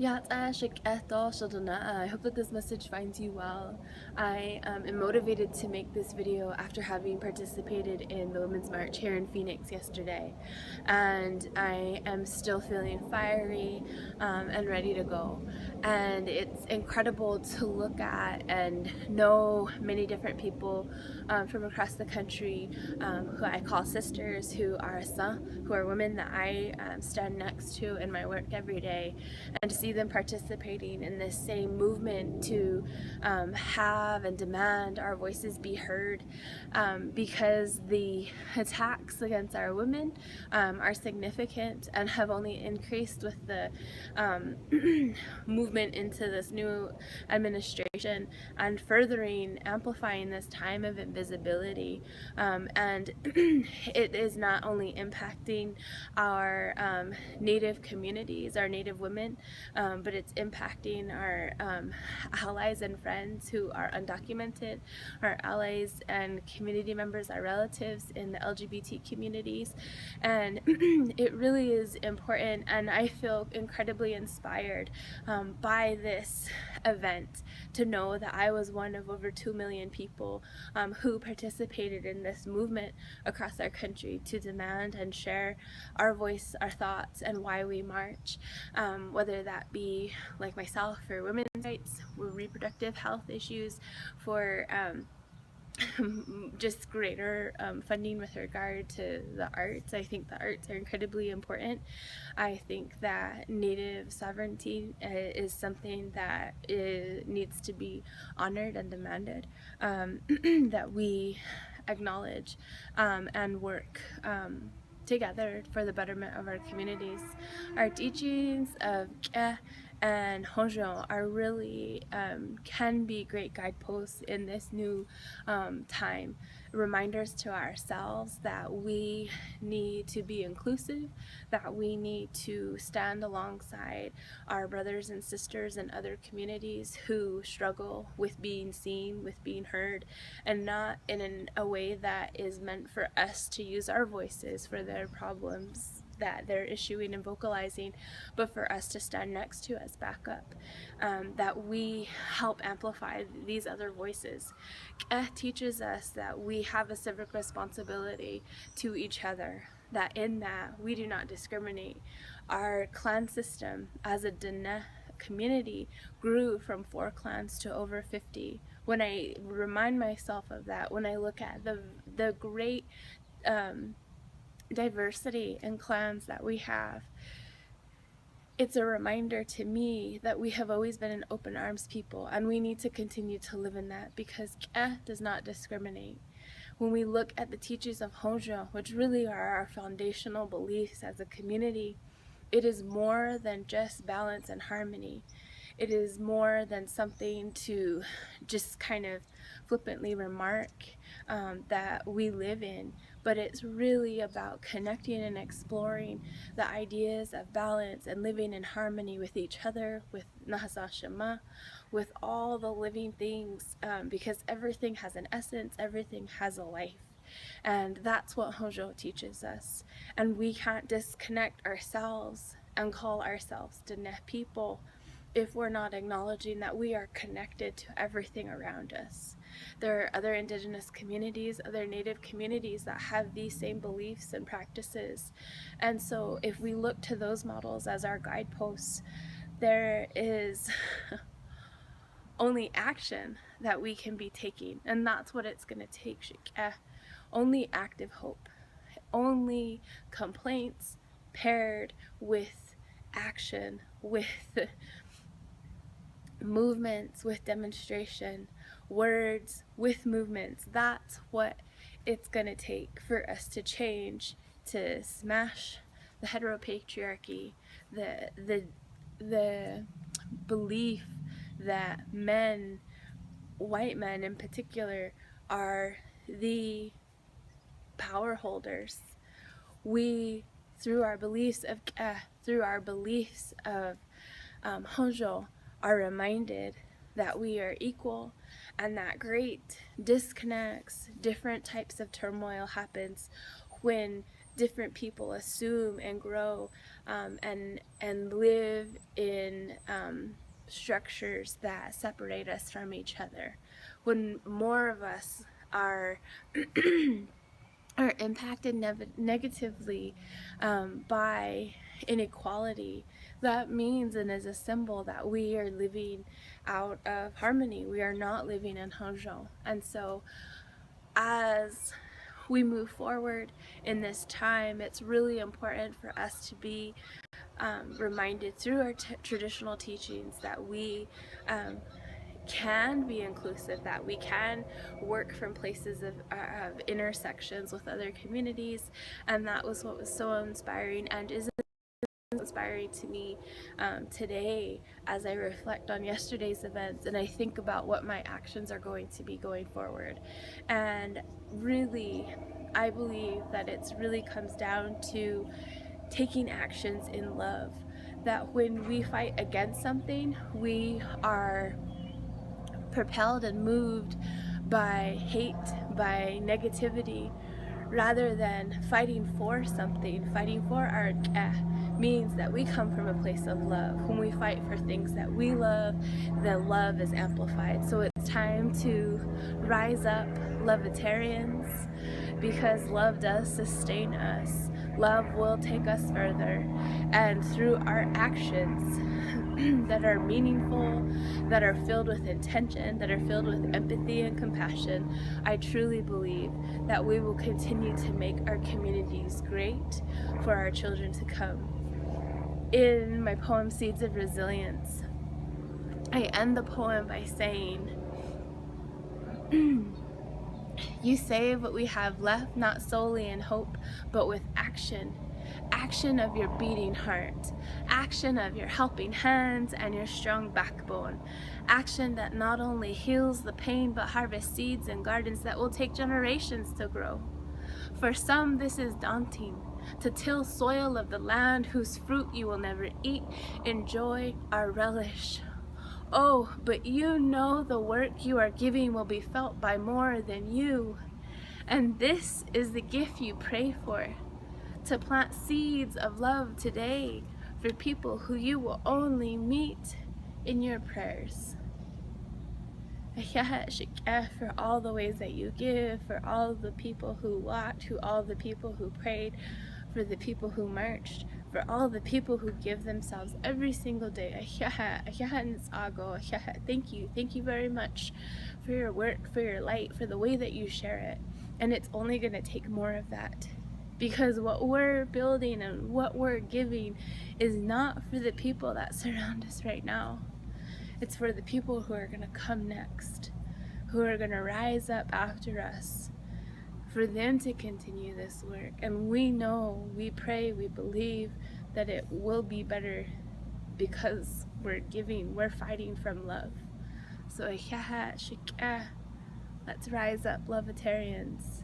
I hope that this message finds you well. I am motivated to make this video after having participated in the Women's March here in Phoenix yesterday, and I am still feeling fiery and ready to go. And it's incredible to look at and know many different people from across the country who I call sisters, who are Asdzaan, who are women that I stand next to in my work every day, and to see them participating in this same movement to have and demand our voices be heard, because the attacks against our women are significant and have only increased with the movement into this new administration and furthering amplifying this time of invisibility, and it is not only impacting our Native communities, our Native women, but it's impacting our allies and friends who are undocumented, our allies and community members, our relatives in the LGBT communities. And it really is important, and I feel incredibly inspired by this event to know that I was one of over 2 million people who participated in this movement across our country to demand and share our voice, our thoughts, and why we march, whether that be like myself for women's rights, for reproductive health issues, for just greater funding with regard to the arts. I think the arts are incredibly important. I think that Native sovereignty is something that needs to be honored and demanded, that we acknowledge and work together for the betterment of our communities. Our teachings of K'e and Hozhó are really can be great guideposts in this new time, reminders to ourselves that we need to be inclusive, that we need to stand alongside our brothers and sisters in other communities who struggle with being seen, with being heard, and not in a way that is meant for us to use our voices for their problems that they're issuing and vocalizing, but for us to stand next to as backup, that we help amplify these other voices. K'e teaches us that we have a civic responsibility to each other, that in that we do not discriminate. Our clan system as a Dene community grew from 4 clans to over 50. When I remind myself of that, when I look at the great diversity in clans that we have, it's a reminder to me that we have always been an open arms people, and we need to continue to live in that, because K'e does not discriminate. When we look at the teachings of Hozhó, which really are our foundational beliefs as a community, it is more than just balance and harmony. It is more than something to just kind of flippantly remark that we live in, but it's really about connecting and exploring the ideas of balance and living in harmony with each other, with Nahasa Shema, with all the living things, because everything has an essence, everything has a life. And that's what Hozhó teaches us. And we can't disconnect ourselves and call ourselves Dene people if we're not acknowledging that we are connected to everything around us. There are other Indigenous communities, other Native communities that have these same beliefs and practices. And so if we look to those models as our guideposts, there is only action that we can be taking, and that's what it's going to take. Only active hope, only complaints paired with action, with movements, with demonstration, words with movements. That's what it's going to take for us to change, to smash the heteropatriarchy, the belief that men, white men in particular, are the power holders. We, through our beliefs of K'e, through our beliefs of Hozhó, are reminded that we are equal, and that great disconnects, different types of turmoil happens when different people assume and grow and live in structures that separate us from each other. When more of us are are impacted negatively by inequality, that means and is a symbol that we are living out of harmony. We are not living in Hozhó. And so as we move forward in this time, it's really important for us to be reminded through our traditional teachings that we can be inclusive, that we can work from places of intersections with other communities. And that was what was so inspiring and is inspiring to me today as I reflect on yesterday's events and I think about what my actions are going to be going forward. And really, I believe that it's really comes down to taking actions in love. That when we fight against something, we are propelled and moved by hate, by negativity, rather than fighting for something. Fighting for our means that we come from a place of love. When we fight for things that we love, the love is amplified. So it's time to rise up, Lovetarians, because love does sustain us. Love will take us further, and through our actions that are meaningful, that are filled with intention, that are filled with empathy and compassion, I truly believe that we will continue to make our communities great for our children to come. In my poem, Seeds of Resilience, I end the poem by saying, you save what we have left, not solely in hope, but with action. Action of your beating heart. Action of your helping hands and your strong backbone. Action that not only heals the pain, but harvests seeds and gardens that will take generations to grow. For some, this is daunting. To till soil of the land whose fruit you will never eat, enjoy or relish. Oh, but you know the work you are giving will be felt by more than you. And this is the gift you pray for, to plant seeds of love today for people who you will only meet in your prayers. For all the ways that you give, for all the people who walked, all the people who prayed, for the people who marched, for all the people who give themselves every single day. Thank you very much for your work, for your light, for the way that you share it. And it's only going to take more of that. Because what we're building and what we're giving is not for the people that surround us right now. It's for the people who are going to come next, who are going to rise up after us, for them to continue this work. And we know, we pray, we believe that it will be better because we're giving, we're fighting from love. So let's rise up, Lovetarians.